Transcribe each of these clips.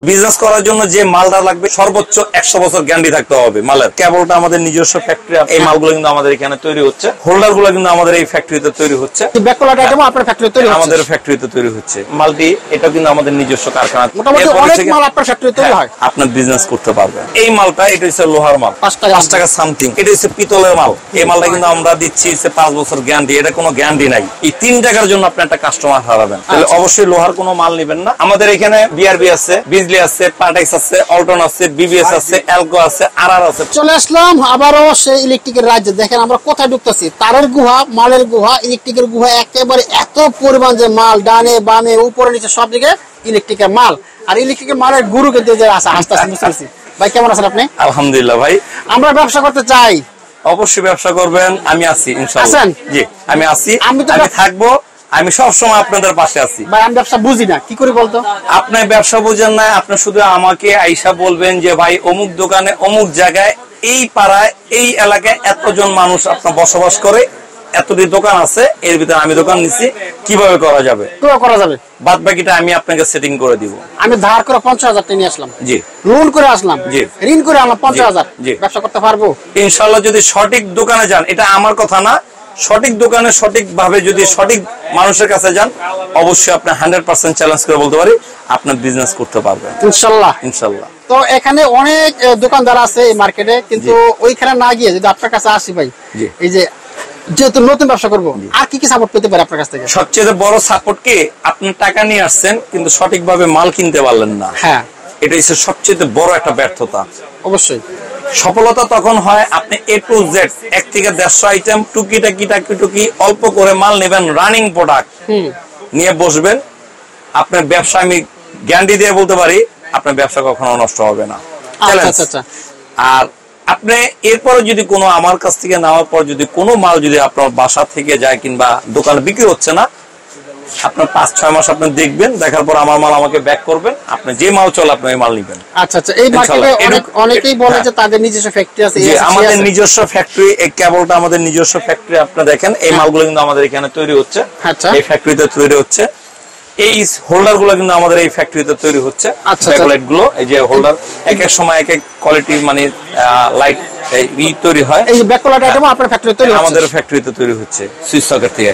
Business করার জন্য যে মালটা লাগবে সর্বোচ্চ 100 বছর গ্যারান্টি থাকতে হবে মালের। কেবলটা আমাদের নিজস্ব ফ্যাক্টরি, এই মালগুলো কিন্তু আমাদের এখানে তৈরি হচ্ছে। হোল্ডার গুলো কিন্তু আমাদের এই ফ্যাক্টরিতে তৈরি হচ্ছে। ব্যাকলাইট আইটেম আপনার ফ্যাক্টরিতে তৈরি হচ্ছে? আমাদের ফ্যাক্টরিতে তৈরি হচ্ছে। মালটি এটা কিন্তু আমাদের নিজস্ব কারখানা। মোটামুটি অনেক মাল আপনার ফ্যাক্টরিতে তৈরি হয়। আপনার বিজনেস করতে পারবেন। এই মালটা এটা হচ্ছে লোহার মাল, 5 টাকা সামথিং। এটা হচ্ছে পিতলের মাল। এই মালটা কিন্তু আমরা দিচ্ছি 5 বছর গ্যারান্টি। এটা কোনো গ্যারান্টি নাই। এই 3 টাকার জন্য আপনি একটা কাস্টমার হারাবেন। তাহলে অবশ্যই লোহার কোনো মাল নেবেন না। আমাদের এখানে বিআরবি আছে, বিজলি আছে, পার্টেক্স আছে, অল্টন আছে, বিবিএস আছে, এলকো আছে, আরআর আছে। চলে আসলাম আবারও সেই ইলেকট্রিকের রাজ্যে। দেখেন আমরা কোথায় ঢুকতেছি, তারের গুহা, মালের গুহা, ইলেকট্রিকের গুহা, একেবারে এত পরিমাণ যে মাল, ডানে বামে উপরে নিচে সব দিকে ইলেকট্রিকের মাল। আর ইলেকট্রিকের মালের গুরু কিন্তু যে আছে আস্তে আস্তে বুঝতেছি। ভাই কেমন আছেন আপনি? আলহামদুলিল্লাহ ভাই। আমরা ব্যবসা করতে চাই। অবশ্যই ব্যবসা করবেন, আমি আছি ইনশাআল্লাহ। জি আমি আছি, আমি থাকবো, আমি সব সময় আপনাদের পাশে আছি। ভাই আমি ব্যবসা বুঝি না, কি করে বলতো? আপনি ব্যবসা বুঝেন না, আপনি শুধু আমাকে আইসা বলবেন যে ভাই অমুক দোকানে অমুক জায়গায় এই পাড়ায় এই এলাকায় এতজন মানুষ আপনার বসবাস করে, এতটি দোকান আছে, এর ভিতরে আমি দোকান নিচ্ছি, কিভাবে করা যাবে? বাদ বাকিটা আমি আপনাকে সেটিং করে দিব। আমি ধার করে 50,000 টাকা নিয়ে আসলাম, জি লোন করে আসলাম, জি ঋণ করে আনলাম 50,000, ব্যবসা করতে পারবো ইনশাআল্লাহ। যদি সঠিক দোকানে যান, এটা আমার কথা না, সঠিক দোকানে সঠিক ভাবে যদি সঠিক মানুষের কাছে যান, অবশ্যই আপনি 100% চ্যালেঞ্জ করে বলতে পারি আপনার বিজনেস করতে পারবেন ইনশাআল্লাহ। ইনশাআল্লাহ। তো এখানে অনেক দোকানদার আছে এই মার্কেটে, কিন্তু ওইখানে না গিয়ে যদি আপনার কাছে আসি ভাই, এই যে যেহেতু নতুন ব্যবসা করবো, আর কি কি সাপোর্ট পেতে পারে আপনার কাছ থেকে? সবচেয়ে বড় সাপোর্ট কি, আপনি টাকা নিয়ে আসছেন কিন্তু সঠিকভাবে মাল কিনতে পারলেন না। হ্যাঁ, এটা হচ্ছে সবচেয়ে বড় একটা ব্যর্থতা। অবশ্যই সফলতা তখন হয় আপনি A to Z 1 থেকে 150 আইটেম টুকি অল্প করে মাল নেবেন, রানিং প্রোডাক্ট নিয়ে বসবেন। আপনার ব্যবসা আমি গ্যারান্টি দিয়ে বলতে পারি আপনার ব্যবসা কখনো নষ্ট হবে না। আর আপনি এরপরে যদি কোনো আমার কাছ থেকে নেওয়ার পর যদি কোনো মাল যদি আপনার বাসা থেকে যায় কিংবা দোকানে বিক্রি হচ্ছে না, আপনার 5-6 মাস আপনি দেখবেন, দেখার পর আমার মাল আমাকে ব্যাক করবেন, আপনি যে মাল চলে আপনি ওই মাল নেবেন। আচ্ছা আচ্ছা। এই মার্কেটে অনেকেই বলে যে তাদের নিজস্ব ফ্যাক্টরি আছে। আমাদের নিজস্ব ফ্যাক্টরি, এই কেবলটা আমাদের নিজস্ব ফ্যাক্টরি। আপনি দেখেন এই মালগুলো কিন্তু আমাদের এখানে তৈরি হচ্ছে, এই ফ্যাক্টরিতে তৈরি হচ্ছে। এই হোল্ডার গুলো কিন্তু আমাদের এই ফ্যাক্টরিতে তৈরি হচ্ছে। ব্যাকলাইট গুলো, এই যে হোল্ডার, এক এক সময় এক এক কোয়ালিটি মানে লাইট তৈরি হয়। এই ব্যাকলাইট আইটেম আপনার ফ্যাক্টরিতে তৈরি হচ্ছে? আমাদের ফ্যাক্টরিতে তৈরি হচ্ছে, সুইচ সকেট থেকে।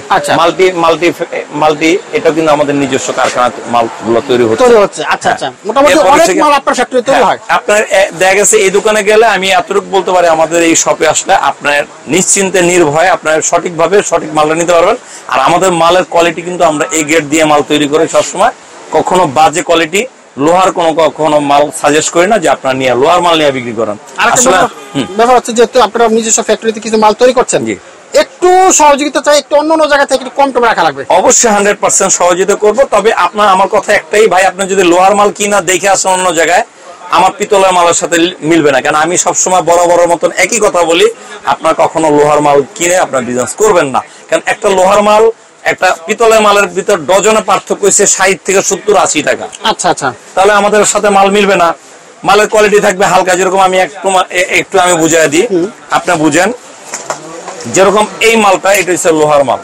মাল্টি এটা কিন্তু আমাদের নিজস্ব কারখানা মালগুলো তৈরি হচ্ছে। আচ্ছা আচ্ছা। মোটামুটি অনেক মাল আপনার ফ্যাক্টরিতে তৈরি হয়। আপনার দেখা গেছে এই দোকানে গেলে আমি এতটুকু বলতে পারি, আমাদের এই শপে আসলে আপনার নিশ্চিন্তে নির্ভয়ে আপনার সঠিকভাবে সঠিক মালটা নিতে পারবেন। আর আমাদের মালের কোয়ালিটি কিন্তু আমরা এই গেট দিয়ে মাল তৈরি করে সবসময়, কখনো বাজে কোয়ালিটি লোহার কখনো মাল সাজেস্ট করি না যে আপনার নিয়ে লোহার মাল নিয়ে বিক্রি করেন। আসলে ব্যাপার হচ্ছে যেহেতু আপনারা নিজস্ব ফ্যাক্টরিতে কিছু মাল তৈরি করছেন, একটু সহযোগিতা চাই, একটু অন্য জায়গা থেকে একটু কম টম রাখা লাগবে। অবশ্যই 100% সহযোগিতা করব। তবে আপনার আমার কথা একটাই ভাই, আপনি যদি লোহার মাল কিনা দেখে আসেন অন্য জায়গায়, আমার পিতলের মালের সাথে মিলবে না। কারণ আমি সবসময় বড় বড় মতন একই কথা বলি, আপনার কখনো লোহার মাল কিনে আপনার বিজনেস করবেন না। কারণ একটা লোহার মাল একটা পিতলের মালের ভিতর ডজনে পার্থক্য হচ্ছে 60 থেকে 70-80 টাকা। আচ্ছা আচ্ছা। তাহলে আমাদের সাথে মাল মিলবে না। মালের কোয়ালিটি থাকবে হালকা, যেরকম আমি একটু আমি বুঝাই দিই, আপনি বুঝেন। যেরকম এই মালটা, এটা হচ্ছে লোহার মাল,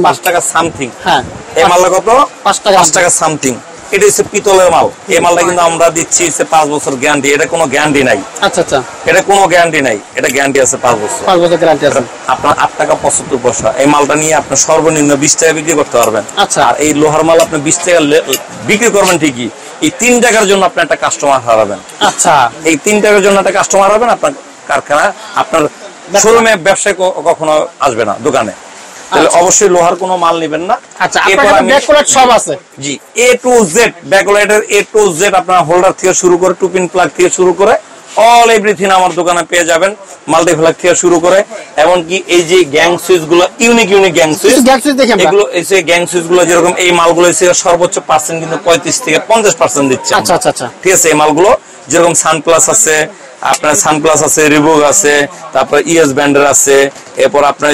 5 টাকা সামথিং। হ্যাঁ, এই মালটা কত? 5 টাকা সামথিং। এটা হচ্ছে পিতলের মাল। এই মালটা কিন্তু আমরা দিচ্ছি 5 বছর গ্যারান্টি। এটা কোনো গ্যারান্টি নাই। আচ্ছা আচ্ছা। এটা কোনো গ্যারান্টি নাই, এটা গ্যারান্টি আছে 5 বছর। 5 বছর গ্যারান্টি আছে। আপনার 8 টাকা 75 পয়সা। এই মালটা নিয়ে আপনি সর্বনিম্ন 20 টাকা বিক্রি করতে পারবেন। আচ্ছা। আর এই লোহার মাল আপনি 20 টাকা বিক্রি করবেন ঠিকই, এই 3 টাকার জন্য আপনি একটা কাস্টমার হারাবেন। আচ্ছা। এই 3 টাকার জন্য একটা কাস্টমার হারাবেন, আপনার কারখানা আপনার শোরুমে ব্যবসায় কখনো আসবে না দোকানে। তাহলে অবশ্যই লোহার কোনো মাল নেবেন না। আচ্ছা, আপনার ব্যাকলাইট সব আছে? জি, A to Z ব্যাকলাইটের A to Z আপনার হোল্ডার থেকে শুরু করে টুপিন প্লাগ থেকে শুরু করে অল এভরিথিং আমার দোকানে পেয়ে যাবেন। মাল্টি প্লাগ থেকে শুরু করে এমনকি এই যে গ্যাং সুইচ গুলো, ইউনিক গ্যাং সুইচ, এগুলো এই যে গ্যাং সুইচ গুলো, যেরকম এই মালগুলো সর্বোচ্চ পার্সেন্ট কিন্তু 35 থেকে 50% দিচ্ছে। আচ্ছা আচ্ছা আচ্ছা। ঠিক আছে। এই মালগুলো যেরকম সানপ্লাস আছে, আপনার সানপ্লাস আছে, রিভোগ আছে, তারপর ইএস ব্যান্ডের আছে, এরপর আপনার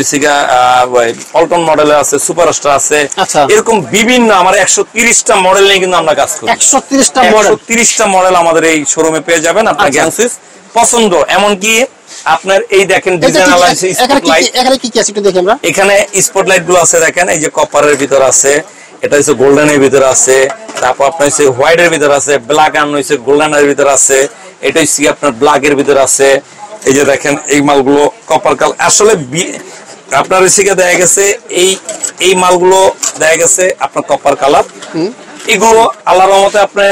অল্টন মডেলের আছে, সুপারস্টার আছে, এরকম বিভিন্ন আমার 130টা মডেল নিয়ে কিন্তু আমরা কাজ করি। 130টা মডেল আমাদের এই শোরুমে পেয়ে যাবেন। আপনার গ্যাং সুইচ পছন্দ, এমনকি আপনার এই দেখেন এখানে স্পটলাইট গুলো আছে, দেখেন এই যে কপারের ভিতর আছে, এটা হচ্ছে গোল্ডেনের ভিতরে আছে, তারপর আপনার হচ্ছে হোয়াইটের ভিতরে আছে, ব্ল্যাক এন্ড হচ্ছে গোল্ডেনের ভিতরে আছে, এটা হচ্ছে আপনার ব্ল্যাকের ভিতরে আছে। এই যে দেখেন এই মালগুলো কপার কালার, আসলে আপনার হচ্ছে দেখা গেছে এই মালগুলো দেখা গেছে আপনার কপার কালার। এগুলো আল্লাহর রহমতে আপনার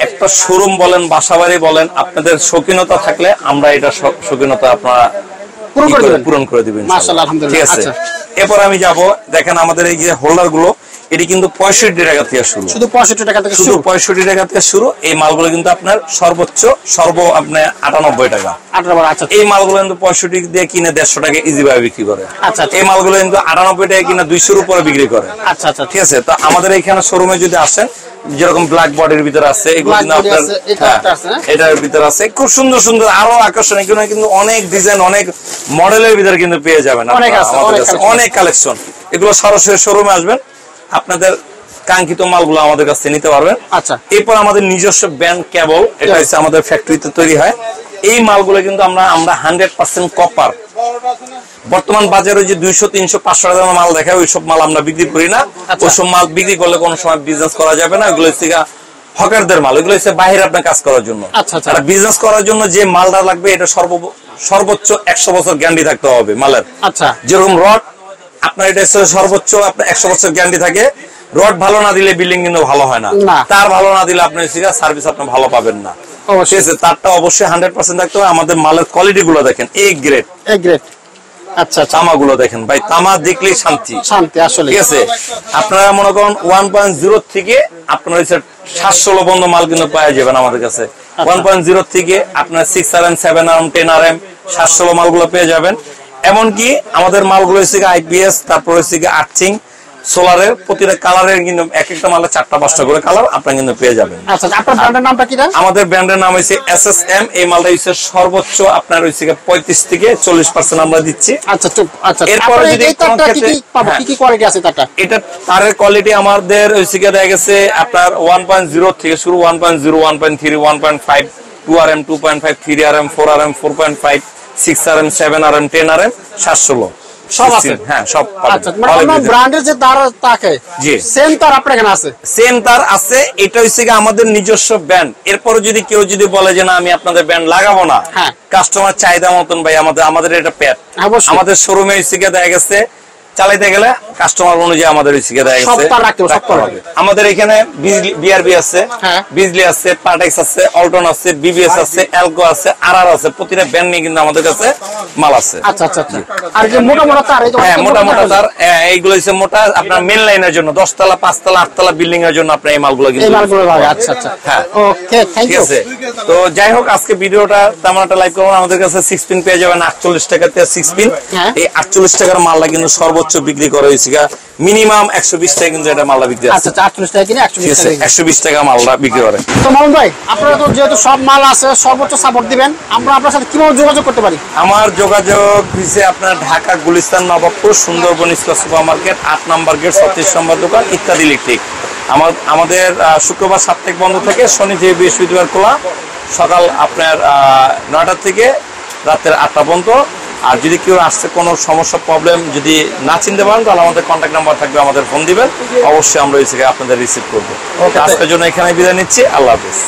একটা শোরুম বলেন, বাসাবাড়ি বলেন, আপনাদের শৌখিনতা থাকলে আমরা এটা শৌখিনতা আপনারা পূরণ করে দিবেন, ঠিক আছে। এরপর আমি যাব, দেখেন আমাদের এই যে হোল্ডার গুলো, এটি কিন্তু 65 টাকা থেকে শুরু, শুধু 65 টাকা থেকে শুরু। এই মালগুলো কিন্তু আপনার সর্বোচ্চ আপনার 98 টাকা। এই মালগুলো কিন্তু 65 দিয়ে কিনে 150 টাকা ইজি ভাবে বিক্রি করে। এই মালগুলো কিন্তু 98 টাকা কিনে 200 এর উপরে বিক্রি করে। ঠিক আছে। তো আমাদের এইখানে শোরুমে যদি আসেন, যেরকম ব্ল্যাক বডির ভিতরে আছে, এগুলো কিন্তু আপনার এটার ভিতরে আছে খুব সুন্দর সুন্দর আরো আকর্ষণীয়, এগুলো কিন্তু অনেক ডিজাইন, অনেক মডেলের ভিতরে কিন্তু পেয়ে যাবেন, অনেক কালেকশন। এগুলো সরাসরি শোরুমে আসবেন, আপনাদের কাঙ্ক্ষিত মালগুলো আমাদের কাছে নিতে পারবেন। আচ্ছা, এরপর আমাদের নিজস্ব ব্যান্ড কেবল, এটা হচ্ছে আমাদের ফ্যাক্টরিতে তৈরি হয়। এই মালগুলো কিন্তু আমরা 100% কপার। বর্তমান বাজারে যে 200, 300, 500 টাকার মাল দেখায়, ওইসব মাল আমরা বিক্রি করি না। ওইসব মাল বিক্রি করলে কোনো সময় বিজনেস করা যাবে না। এগুলো হচ্ছে হকারদের মাল, এগুলো হচ্ছে বাইরে আপনার কাজ করার জন্য। বিজনেস করার জন্য যে মালটা লাগবে, এটা সর্বোচ্চ 100 বছর গ্যারান্টি থাকতে হবে মালের। আচ্ছা, যেরকম রড আপনার এটা সর্বোচ্চ আপনার 100 বছর গ্যারান্টি থাকে। রড ভালো না দিলে বিল্ডিং কিন্তু ভালো হয় না, তার ভালো না দিলে আপনার সার্ভিস আপনি ভালো পাবেন না। ঠিক আছে, তারটা অবশ্যই 100% থাকতে হবে। আমাদের মালের কোয়ালিটি গুলো দেখেন, এ গ্রেড। আচ্ছা, তামাগুলো দেখেন ভাই, তামা দেখলেই শান্তি আসলে। ঠিক আছে, আপনারা মনে করেন 1.0 থেকে আপনার 716 বন্ধ মাল কিন্তু পাওয়া যাবেন আমাদের কাছে। 1.0 থেকে আপনার 6RM, 7RM, 10RM, 716 মালগুলো পেয়ে যাবেন। এমনকি আমাদের মালগুলো হচ্ছে আইপিএস, তারপর হচ্ছে আর্থিং, সোলারের প্রতিটা কালারের কিন্তু এক একটা মালে 4টা-5টা করে কালার আপনি কিন্তু পেয়ে যাবেন। আচ্ছা, আপনার ব্র্যান্ডের নামটা কি? আমাদের ব্র্যান্ডের নাম হচ্ছে এসএসএম। এই মালটা হচ্ছে সর্বোচ্চ আপনার হচ্ছে 35 থেকে 40% আমরা দিচ্ছি। আচ্ছা, আচ্ছা। এরপর যদি কি কোয়ালিটি আছে তারটা? এটা তারের কোয়ালিটি আমাদের হচ্ছে দেখা গেছে আপনার 1.0 থেকে শুরু, 1.0, 1.3, 1.5, 2RM, 2.5, 3RM, 4RM, 4.5, 6RM, 7RM, 10RM, 716 সব আছে। হ্যাঁ, সব। আচ্ছা, মানে ব্র্যান্ডের যে তার থাকে, জি, সেম তার আপনার এখানে আছে? সেম তার আছে। এটা হচ্ছে আমাদের নিজস্ব ব্র্যান্ড। এরপর যদি কেউ বলে যে না, আমি আপনাদের ব্র্যান্ড লাগাবো না, কাস্টমার চাহিদা মতন ভাই, আমাদের এটা প্যাড, আমাদের শোরুমে হচ্ছে দেখা গেছে চালাইতে গেলে কাস্টমার অনুযায়ী আমাদের আমাদের এখানে বিআরবি আছে, বিজলি আছে, পার্টেক্স আছে, অল্টন আছে, বিবিএস আছে, এলকো আছে, আরআর আছে। প্রতিটা ব্র্যান্ড নিয়ে কিন্তু আমাদের কাছে মাল আছে। আচ্ছা, আচ্ছা। আর যে মোটা মোটা তার, হ্যাঁ, মোটা মোটা তার, এইগুলো হচ্ছে মোটা আপনার মেন লাইনের জন্য, 10 তলা, 5 তলা, 8 তলা বিল্ডিং এর জন্য আপনার এই মালগুলো কিন্তু। আচ্ছা, আচ্ছা, হ্যাঁ, ওকে, থ্যাংক ইউ। তো যাই হোক, আজকে ভিডিওটা তেমন একটা লাইক করুন। আমাদের কাছে 6 পিন পেয়ে যাবেন 48 টাকাতে। 6 পিন, এই 48 টাকার মালটা কিন্তু সর্বোচ্চ বিক্রি করা হয়েছে মিনিমাম 120 টাকা কিন্তু এটা মালটা বিক্রি আছে। আচ্ছা, 48 টাকা কিনে 120 টাকা মালটা বিক্রি করে। তো মামুন ভাই, আপনারা তো যেহেতু সব মাল আছে, সর্বোচ্চ সাপোর্ট দিবেন, আমরা আপনার সাথে কিভাবে যোগাযোগ করতে পারি? আমার যোগাযোগ হচ্ছে আপনার Dhaka Gulistan, Nawabpur, Sundarban square super market, 8 নম্বর গেট, 36 নম্বর দোকান, ইত্যাদি ইলেকট্রিক। আমাদের শুক্রবার সাপ্তাহিক বন্ধ থেকে, শনি থেকে বৃহস্পতিবার খোলা, সকাল আপনার 9টা থেকে রাতের 8টা পর্যন্ত। আর যদি কেউ আসছে কোনো সমস্যা, প্রবলেম যদি না চিনতে পারেন, তাহলে আমাদের কন্ট্যাক্ট নাম্বার থাকবে, আমাদের ফোন দিবেন, অবশ্যই আমরা আপনাদের রিসিভ করবো। আজকের জন্য এখানে বিদায় নিচ্ছি। আল্লাহ হাফেজ।